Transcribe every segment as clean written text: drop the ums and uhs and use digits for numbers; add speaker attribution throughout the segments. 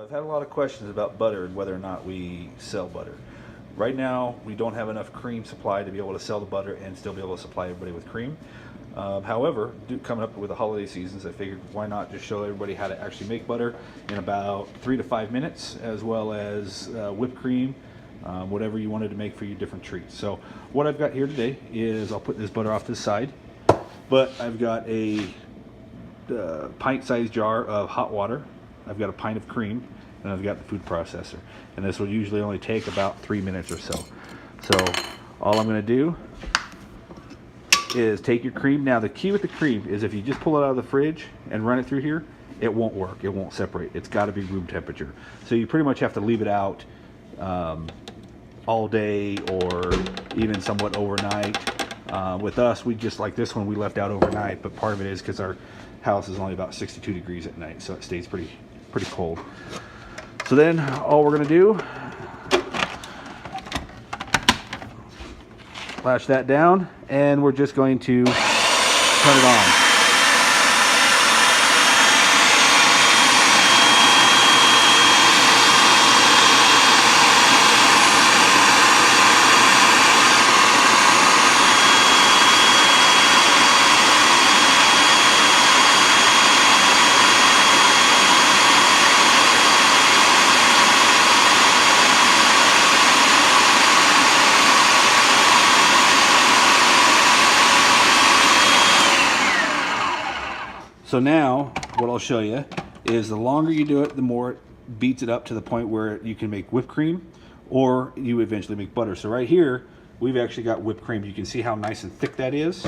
Speaker 1: I've had a lot of questions about butter and whether or not we sell butter. Right now, we don't have enough cream supply to be able to sell the butter and still be able to supply everybody with cream. However, coming up with the holiday seasons, I figured why not just show everybody how to actually make butter in about 3 to 5 minutes, as well as whipped cream, whatever you wanted to make for your different treats. So what I've got here today is, I'll put this butter off to the side, but I've got a pint-sized jar of hot water. I've got a pint of cream, and I've got the food processor. And this will usually only take about 3 minutes or so. So all I'm going to do is take your cream. Now the key with the cream is if you just pull it out of the fridge and run it through here, it won't work. It won't separate. It's got to be room temperature. So you pretty much have to leave it out all day or even somewhat overnight. With us, we just like this one, we left out overnight, but part of it is because our house is only about 62 degrees at night, so it stays pretty cold. So then all we're going to do, flash that down, and we're just going to turn it on. So now what I'll show you is the longer you do it, the more it beats it up to the point where you can make whipped cream or you eventually make butter. So right here, we've actually got whipped cream. You can see how nice and thick that is.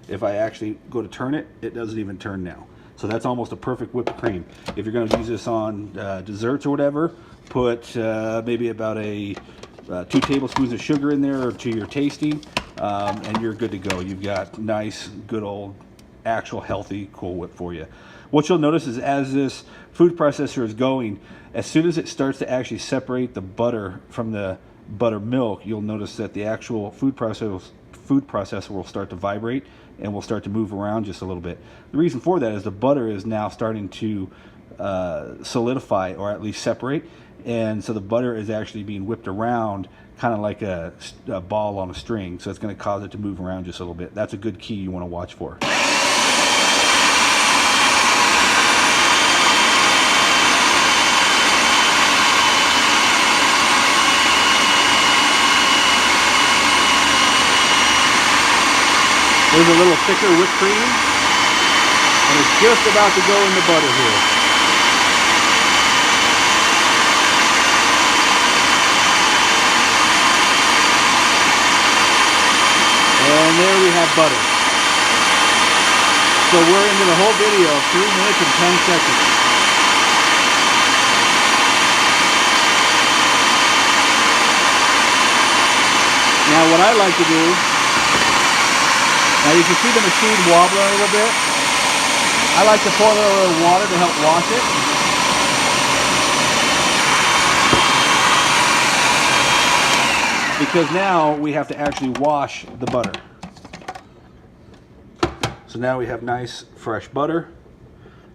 Speaker 1: If I actually go to turn it, it doesn't even turn now. So that's almost a perfect whipped cream. If you're going to use this on desserts or whatever, put maybe about 2 tablespoons of sugar in there or to your tasting, and you're good to go. You've got nice, good old actual healthy Cool Whip for you. What you'll notice is as this food processor is going, as soon as it starts to actually separate the butter from the buttermilk, you'll notice that the actual food processor will start to vibrate and will start to move around just a little bit. The reason for that is the butter is now starting to solidify or at least separate, and so the butter is actually being whipped around kind of like a ball on a string, so it's going to cause it to move around just a little bit. That's a good key you want to watch for. There's a little thicker whipped cream, and it's just about to go in the butter here. And there we have butter. So we're into the whole video of 3 minutes and 10 seconds. Now what I like to do, now you can see the machine wobbling a little bit. I like to pour a little water to help wash it. Because now we have to actually wash the butter. So now we have nice fresh butter,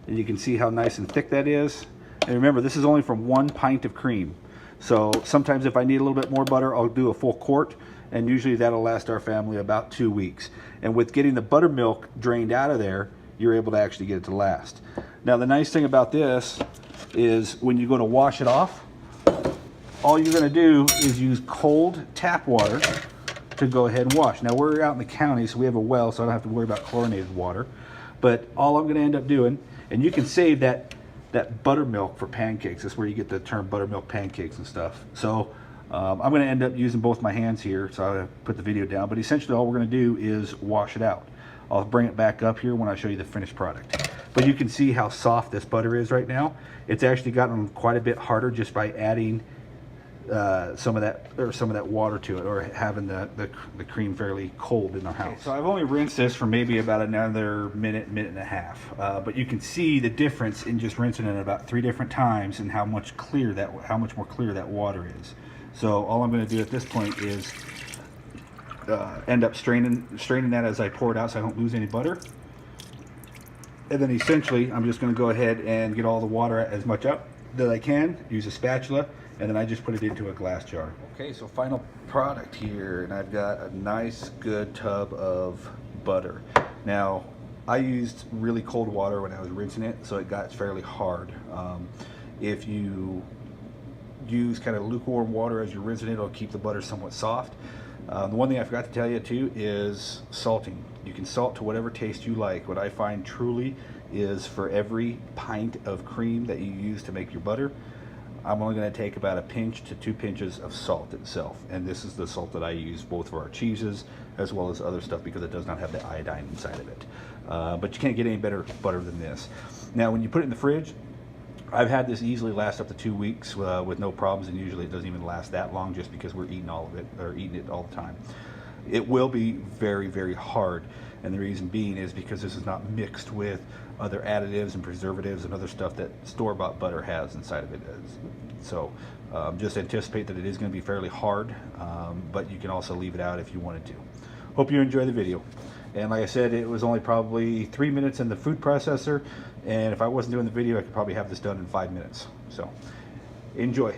Speaker 1: and you can see how nice and thick that is. And remember, this is only from 1 pint of cream. So sometimes if I need a little bit more butter, I'll do a full quart, and usually that'll last our family about 2 weeks. And with getting the buttermilk drained out of there, you're able to actually get it to last. Now the nice thing about this is when you go to wash it off, all you're going to do is use cold tap water to go ahead and wash. Now we're out in the county, so we have a well, so I don't have to worry about chlorinated water. But all I'm going to end up doing, and you can save that buttermilk for pancakes. That's where you get the term buttermilk pancakes and stuff. So I'm going to end up using both my hands here, so I'll put the video down. But essentially all we're going to do is wash it out. I'll bring it back up here when I show you the finished product. But you can see how soft this butter is right now. It's actually gotten quite a bit harder just by adding some of that water to it, or having the cream fairly cold in our house. Okay, so I've only rinsed this for maybe about another minute and a half, but you can see the difference in just rinsing it about 3 different times and how much more clear that water is. So all I'm going to do at this point is end up straining that as I pour it out, so I don't lose any butter. And then essentially I'm just going to go ahead and get all the water as much up that I can, use a spatula, and then I just put it into a glass jar. Okay, so final product here, and I've got a nice good tub of butter. Now, I used really cold water when I was rinsing it, so it got fairly hard. If you use kind of lukewarm water as you're rinsing it, it'll keep the butter somewhat soft. The one thing I forgot to tell you too is salting. You can salt to whatever taste you like. What I find truly is for every pint of cream that you use to make your butter, I'm only going to take about a pinch to 2 pinches of salt itself. And this is the salt that I use both for our cheeses as well as other stuff because it does not have the iodine inside of it. But you can't get any better butter than this. Now when you put it in the fridge, I've had this easily last up to 2 weeks with no problems, and usually it doesn't even last that long just because we're eating all of it, or eating it all the time. It will be very, very hard, and the reason being is because this is not mixed with other additives and preservatives and other stuff that store-bought butter has inside of it. So just anticipate that it is going to be fairly hard, but you can also leave it out if you wanted to. Hope you enjoy the video. And like I said, it was only probably 3 minutes in the food processor, and if I wasn't doing the video, I could probably have this done in 5 minutes. So enjoy.